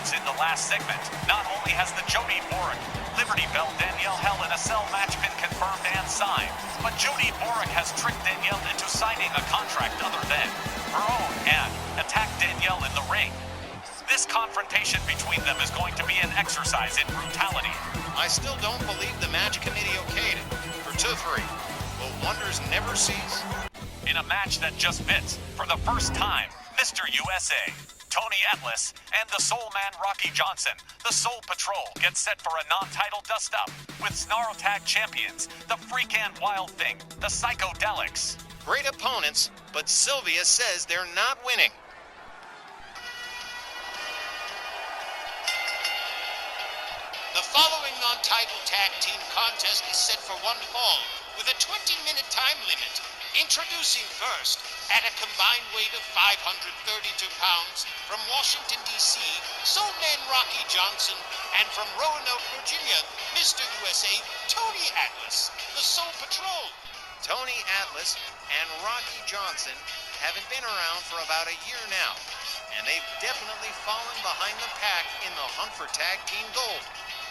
points in the last segment. Not only has the Jody Boric Liberty Bell Danielle Hell in a cell match been confirmed and signed, but Jody Boric has tricked Danielle into signing a contract other than her own and attacked Danielle in the ring. This confrontation between them is going to be an exercise in brutality. I still don't believe the match committee okayed it. For 2-3. Will wonders never cease? In a match that just fits, for the first time, Mr. USA, Tony Atlas, and the Soul Man Rocky Johnson, the Soul Patrol, get set for a non-title dust-up with Snarl Tag Champions, the Freak and Wild Thing, the Psychodelixx. Great opponents, but Sylvia says they're not winning. The following non-title tag team contest is set for one fall with a 20-minute time limit. Introducing first, at a combined weight of 532 pounds, from Washington, D.C., Soul Man Rocky Johnson, and from Roanoke, Virginia, Mr. USA, Tony Atlas, the Soul Patrol. Tony Atlas and Rocky Johnson haven't been around for about a year now, and they've definitely fallen behind the pack in the hunt for tag team gold.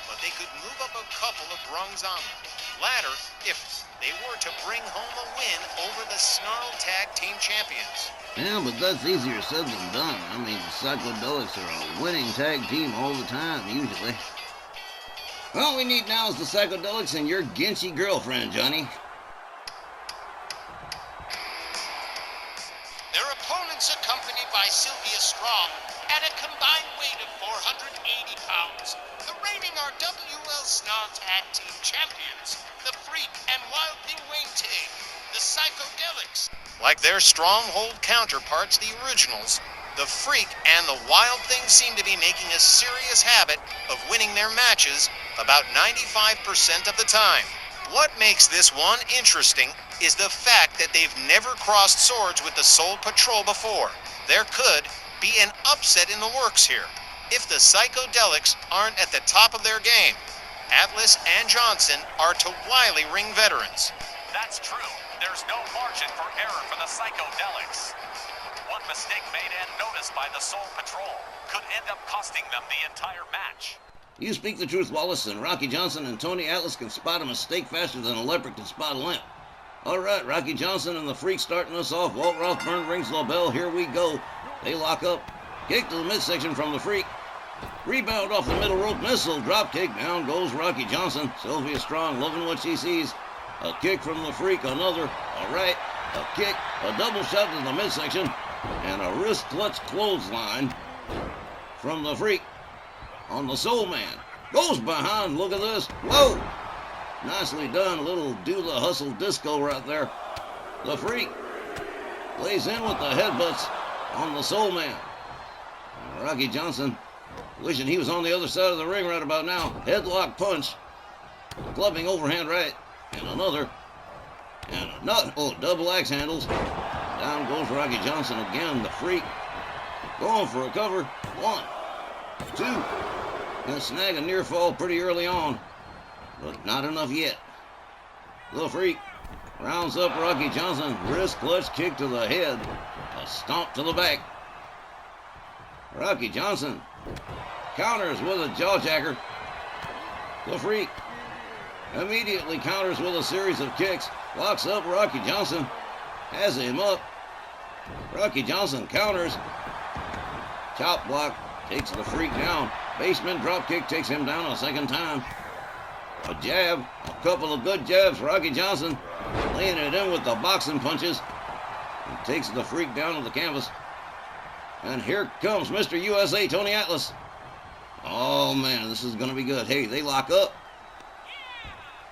But they could move up a couple of rungs on the ladder if they were to bring home a win over the Snarl Tag Team Champions. Yeah, but that's easier said than done. I mean, the Psychodelixx are a winning tag team all the time, usually. All we need now is the Psychodelixx and your Ginchy girlfriend, Johnny. Their opponents accompanied by Sylvia Strong at a combined weight of 480 pounds. The reigning Rwl Sn Rl Tag Team Champions, the Freak and Wild Thing Wayne Tig, the Psychodelixx. Like their stronghold counterparts, the originals, the Freak and the Wild Thing seem to be making a serious habit of winning their matches about 95% of the time. What makes this one interesting is the fact that they've never crossed swords with the Soul Patrol before. There could be an upset in the works here. If the Psychodelixx aren't at the top of their game, Atlas and Johnson are to wily ring veterans. That's true. There's no margin for error for the Psychodelixx. One mistake made and noticed by the Soul Patrol could end up costing them the entire match. You speak the truth, Wallace, and Rocky Johnson and Tony Atlas can spot a mistake faster than a leopard can spot a limp. All right, Rocky Johnson and the Freak starting us off. Walt Rothburn rings the bell. Here we go. They lock up. Kick to the midsection from the Freak. Rebound off the middle rope missile. Drop kick. Down goes Rocky Johnson. Sylvia Strong loving what she sees. A kick from the Freak. Another. All right. A kick. A double shot to the midsection. And a wrist clutch clothesline from the Freak on the Soul Man. Goes behind. Look at this. Whoa. Nicely done. A little do the hustle disco right there. The Freak lays in with the headbutts on the Soul Man. Rocky Johnson wishing he was on the other side of the ring right about now. Headlock punch. Clubbing overhand right. And another. And another. Oh, double axe handles. Down goes Rocky Johnson again. The Freak going for a cover. 1, 2. Gonna snag a near fall pretty early on. But not enough yet. The Freak rounds up Rocky Johnson. Wrist clutch kick to the head. A stomp to the back. Rocky Johnson counters with a jawjacker. The Freak immediately counters with a series of kicks. Locks up Rocky Johnson. Has him up. Rocky Johnson counters. Chop block takes the Freak down. Basement drop kick takes him down a second time. A jab, a couple of good jabs. Rocky Johnson laying it in with the boxing punches. He takes the Freak down to the canvas. And here comes Mr. USA, Tony Atlas. Oh, man, this is going to be good. Hey, they lock up.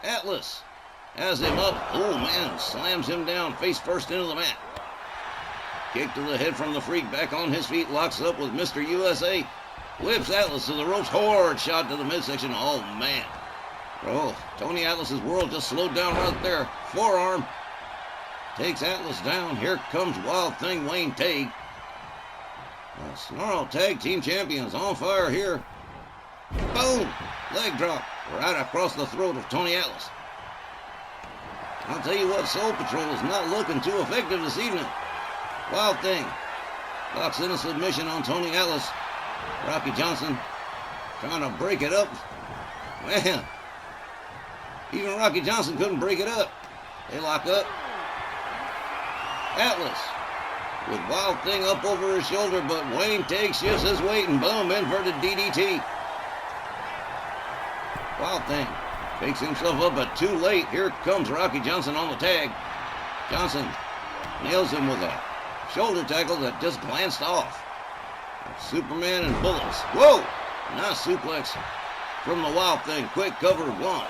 Atlas has him up. Oh, man, slams him down face first into the mat. Kick to the head from the Freak. Back on his feet. Locks up with Mr. USA. Whips Atlas to the ropes. Hard shot to the midsection. Oh, man. Oh, Tony Atlas's world just slowed down right there. Forearm. Takes Atlas down. Here comes Wild Thing Wayne Tig. The Snarl Tag Team Champions on fire here. Boom! Leg drop right across the throat of Tony Atlas. I'll tell you what, Soul Patrol is not looking too effective this evening. Wild Thing locks in a submission on Tony Atlas. Rocky Johnson trying to break it up. Man, even Rocky Johnson couldn't break it up. They lock up. Atlas with Wild Thing up over his shoulder, but Wayne takes, shifts his weight, and boom, inverted DDT. Wild Thing picks himself up, but too late. Here comes Rocky Johnson on the tag. Johnson nails him with a shoulder tackle that just glanced off. Superman and bullets. Whoa! Nice suplex from the Wild Thing. Quick cover, one.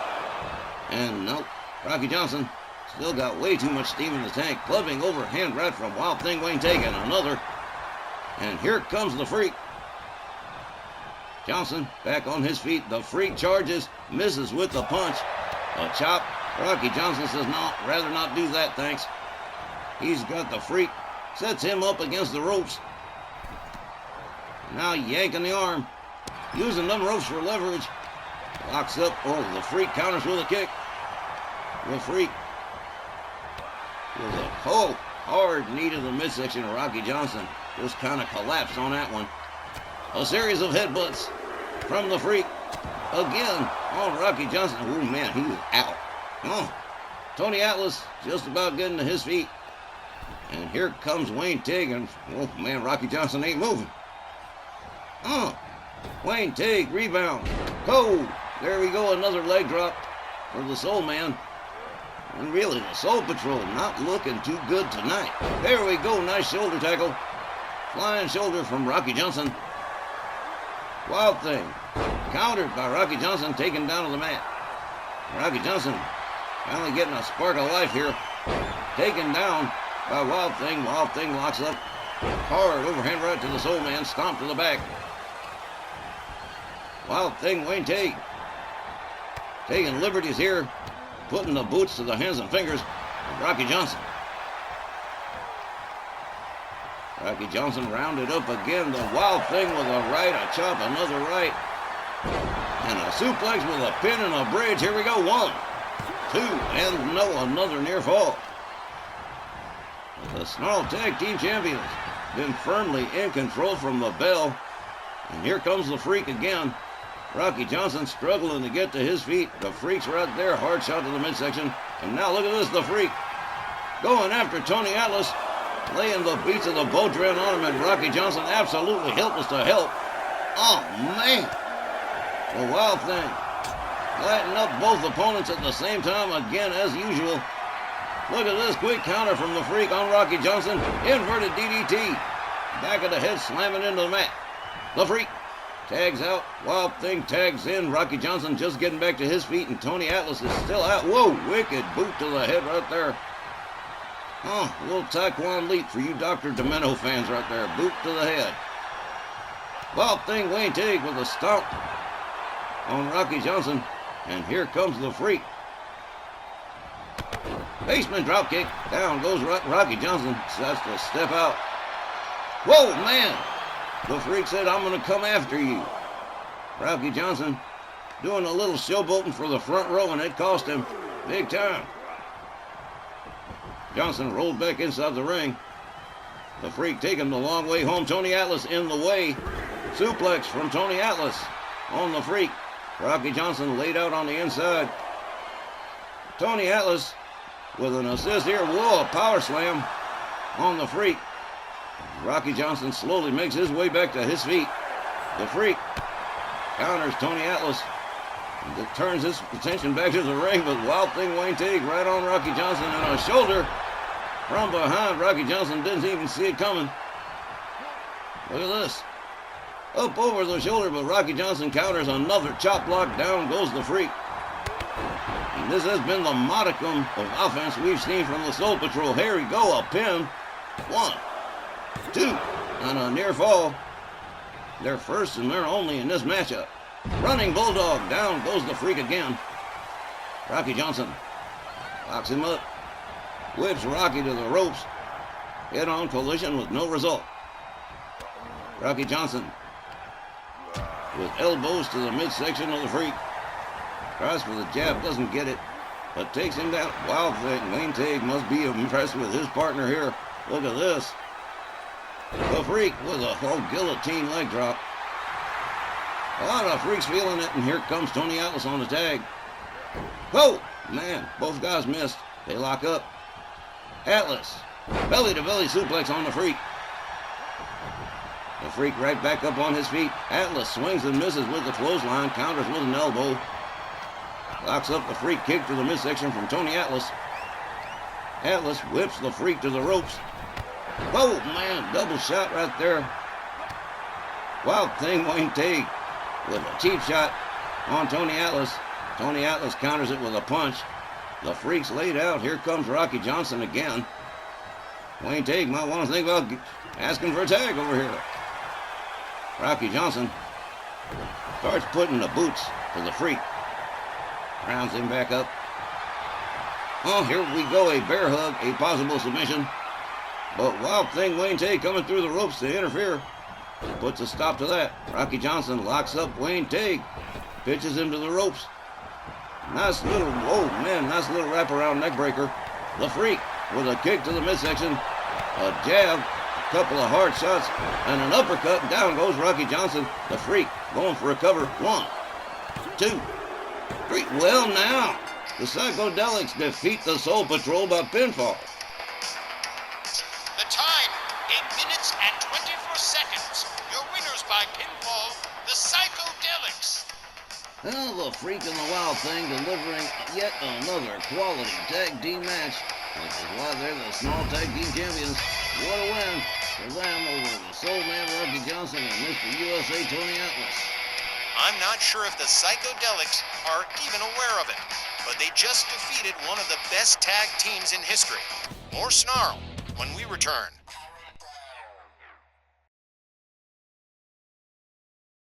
And nope, Rocky Johnson still got way too much steam in the tank. Clubbing overhand right from Wild Thing. Wayne taking another. And here comes the Freak. Johnson back on his feet. The Freak charges, misses with the punch. A chop. Rocky Johnson says, no, rather not do that, thanks. He's got the Freak. Sets him up against the ropes. Now yanking the arm. Using them ropes for leverage. Locks up. Oh, the Freak counters with a kick. The Freak with a hard knee to the midsection of Rocky Johnson. Just kind of collapsed on that one. A series of headbutts from the Freak. Again on Rocky Johnson. Oh, man, he was out. Oh, Tony Atlas just about getting to his feet. And here comes Wayne Tig, and oh, man, Rocky Johnson ain't moving. Wayne Tig, rebound. Oh, there we go, another leg drop for the Soul Man. And really, the Soul Patrol not looking too good tonight. There we go, nice shoulder tackle. Flying shoulder from Rocky Johnson. Wild Thing, countered by Rocky Johnson, taken down to the mat. Rocky Johnson finally getting a spark of life here. Taken down by Wild Thing. Wild Thing locks up. Hard overhand right to the Soul Man, stomp to the back. Wild Thing, Wayne Tig, taking liberties here, putting the boots to the hands and fingers of Rocky Johnson. Rocky Johnson rounded up again. The Wild Thing with a right, a chop, another right, and a suplex with a pin and a bridge. Here we go, 1, 2, and no, another near fall. The Snarl Tag Team Champions been firmly in control from the bell. And here comes the Freak again. Rocky Johnson struggling to get to his feet. The Freak's right there, hard shot to the midsection. And now look at this, the Freak going after Tony Atlas, laying the beats of the Bodran on him, and Rocky Johnson absolutely helpless to help. Oh, man. The Wild Thing lighting up both opponents at the same time again as usual. Look at this quick counter from the Freak on Rocky Johnson. Inverted DDT. Back of the head slamming into the mat. The Freak tags out. Wild Thing tags in. Rocky Johnson just getting back to his feet, and Tony Atlas is still out. Whoa, wicked boot to the head right there. Oh, a little Taekwondo leap for you Dr. Demento fans right there. Boot to the head. Wild Thing, Wayne Tig with a stomp on Rocky Johnson. And here comes the Freak. Basement dropkick. Down goes Rocky Johnson. Decides to step out. Whoa, man. The Freak said, I'm going to come after you. Rocky Johnson doing a little showboating for the front row, and it cost him big time. Johnson rolled back inside the ring. The Freak taking the long way home. Tony Atlas in the way. Suplex from Tony Atlas on the Freak. Rocky Johnson laid out on the inside. Tony Atlas with an assist here. Whoa, a power slam on the Freak. Rocky Johnson slowly makes his way back to his feet. The Freak counters Tony Atlas. And turns his attention back to the ring, but Wild Thing Wayne Tig right on Rocky Johnson, and a shoulder from behind. Rocky Johnson didn't even see it coming. Look at this. Up over the shoulder, but Rocky Johnson counters another chop block. Down goes the Freak. And this has been the modicum of offense we've seen from the Soul Patrol. Here we go, a pin. 1, 2, and a near fall. Their first and their only in this matchup. Running Bulldog. Down goes the Freak again. Rocky Johnson locks him up. Whips Rocky to the ropes. Head-on collision with no result. Rocky Johnson with elbows to the midsection of the Freak. Tries for the jab, doesn't get it, but takes him down. Wild Thing, Wayne Tig must be impressed with his partner here. Look at this. The Freak with a whole guillotine leg drop. Oh, the Freak's feeling it, and here comes Tony Atlas on the tag. Whoa! Man, both guys missed. They lock up. Atlas, belly-to-belly suplex on the Freak. The Freak right back up on his feet. Atlas swings and misses with the clothesline, counters with an elbow. Locks up the Freak kick to the midsection from Tony Atlas. Atlas whips the Freak to the ropes. Whoa, man, double shot right there. Wild Thing Wayne Teague with a cheap shot on Tony Atlas. Tony Atlas counters it with a punch. The Freak's laid out. Here comes Rocky Johnson again. Wayne Teague might want to think about asking for a tag over here. Rocky Johnson starts putting the boots to the Freak. Rounds him back up. Oh, here we go. A bear hug, a possible submission. But Wild Thing Wayne Teague coming through the ropes to interfere. Puts a stop to that. Rocky Johnson locks up Wayne Teague. Pitches him to the ropes. Nice little, oh man, nice little wraparound neck breaker. The Freak with a kick to the midsection. A jab, a couple of hard shots, and an uppercut. Down goes Rocky Johnson. The Freak going for a cover. 1, 2, 3. Well, now, the Psychodelixx defeat the Soul Patrol by pinfall. The time, 8 minutes and 24 seconds. Your winners by pinfall, the Psychodelixx. Well, the Freak and the Wild Thing delivering yet another quality tag team match, which is why they're the Small Tag Team Champions. What a win for them over the Soul Man Rocky Johnson and Mr. USA Tony Atlas. I'm not sure if the Psychodelixx are even aware of it, but they just defeated one of the best tag teams in history. More Snarl when we return.